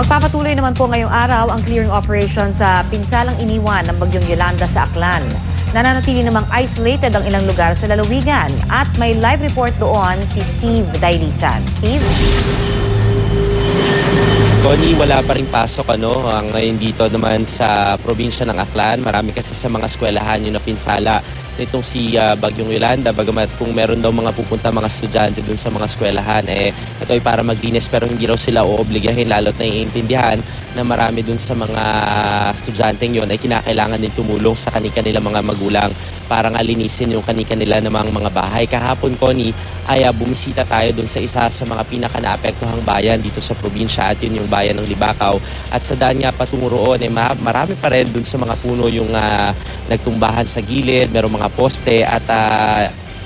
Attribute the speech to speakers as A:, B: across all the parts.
A: Magpapatuloy naman po ngayong araw ang clearing operation sa pinsalang iniwan ng Bagyong Yolanda sa Aklan. Nananatili namang isolated ang ilang lugar sa lalawigan at may live report doon si Steve Dailisan. Steve?
B: Connie, wala pa rin pasok ngayon dito naman sa probinsya ng Aklan. Marami kasi sa mga eskwelahan yung napinsala nitong si Bagyong Yolanda. Bagamat kung meron daw mga pupunta mga estudyante dun sa mga eskwelahan, ito ay para maglinis pero hindi raw sila oobligahin, lalo't naiintindihan na marami dun sa mga estudyanteng yon ay kinakailangan din tumulong sa kanilang mga magulang para nga linisin yung kanilang namang mga bahay. Kahapon, Connie, ay bumisita tayo dun sa isa sa mga pinaka-naapektuhang bayan dito sa probinsya at yun yung bayan ng Libakaw. At sa daan nga patungo roon, marami pa rin dun sa mga puno yung nagtumbahan sa gilid, merong mga poste at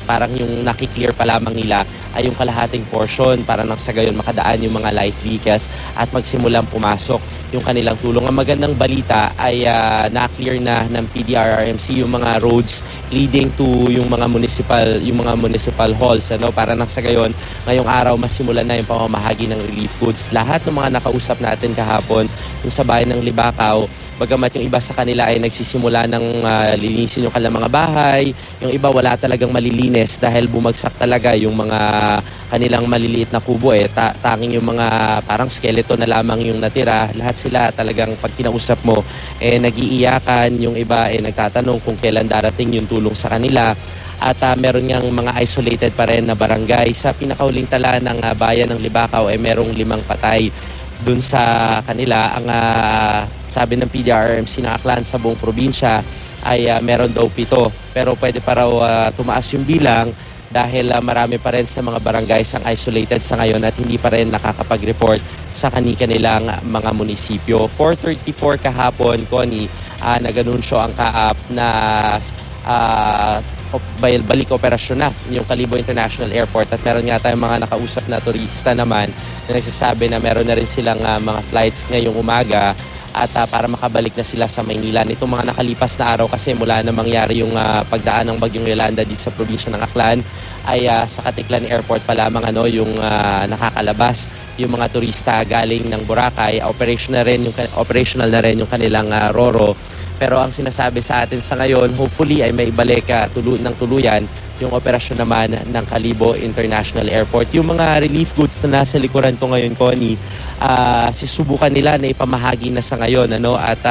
B: parang yung nakiklear pa lamang nila ay yung kalahating portion para nang sa gayon makadaan yung mga light vehicles at magsimulang pumasok yung kanilang tulong. Ang magandang balita ay na-clear na ng PDRRMC yung mga roads leading to yung mga municipal halls para nang sa gayon ngayong araw masimulan na yung pamamahagi ng relief goods. Lahat ng mga nakausap natin kahapon yung sa bayan ng Libakaw, bagamat yung iba sa kanila ay nagsisimula ng linisin yung kanilang mga bahay, yung iba wala talagang malilinis dahil bumagsak talaga yung mga kanilang maliliit na kubo. Tanging yung mga parang skeleton na lamang yung natira. Lahat sila talagang pag kinausap mo nagiiyakan, yung iba nagtatanong kung kailan darating yung tulong sa kanila. At meron niyang mga isolated pa rin na barangay. Sa pinakauling tala ng bayan ng Libakaw merong 5 patay. Dun sa kanila, ang sabi ng PDRRMC ng Aklan sa buong probinsya ay meron daw 7. Pero pwede pa raw tumaas yung bilang dahil marami pa rin sa mga barangays ang isolated sa ngayon at hindi pa rin nakakapag-report sa kanilang mga munisipyo. 4:34 kahapon, Connie, nag-anunsyo ang CAAP na balik operasyon na yung Kalibo International Airport at meron nga tayong mga nakausap na turista naman na nagsasabi na meron na rin silang mga flights ngayong umaga at para makabalik na sila sa Maynila. Nitong mga nakalipas na araw kasi mula na mangyari yung pagdaan ng Bagyong Yolanda dito sa probinsya ng Aklan ay sa Katiklan Airport pa lamang yung nakakalabas yung mga turista galing ng Boracay. Operational na rin yung kanilang Roro. Pero ang sinasabi sa atin sa ngayon, hopefully ay may ibalik ng tuluyan yung operasyon naman ng Kalibo International Airport. Yung mga relief goods na nasa likuran ko ngayon, Connie, sisubukan nila na ipamahagi na sa ngayon at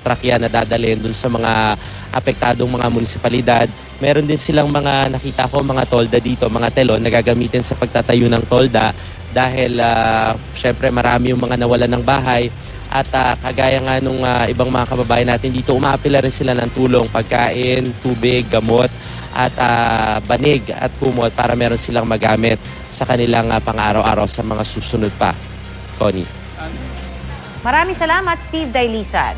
B: truck yan na dadalhin dun sa mga apektadong mga munisipalidad. Meron din silang mga nakita ko, mga tolda dito, mga telon na gagamitin sa pagtatayo ng tolda dahil syempre marami yung mga nawalan ng bahay. At kagaya nga nung ibang mga kababayan natin dito, umaapila rin sila ng tulong, pagkain, tubig, gamot, at banig at kumot para meron silang magamit sa kanilang pang-araw-araw sa mga susunod pa. Connie.
A: Maraming salamat, Steve Dailisan.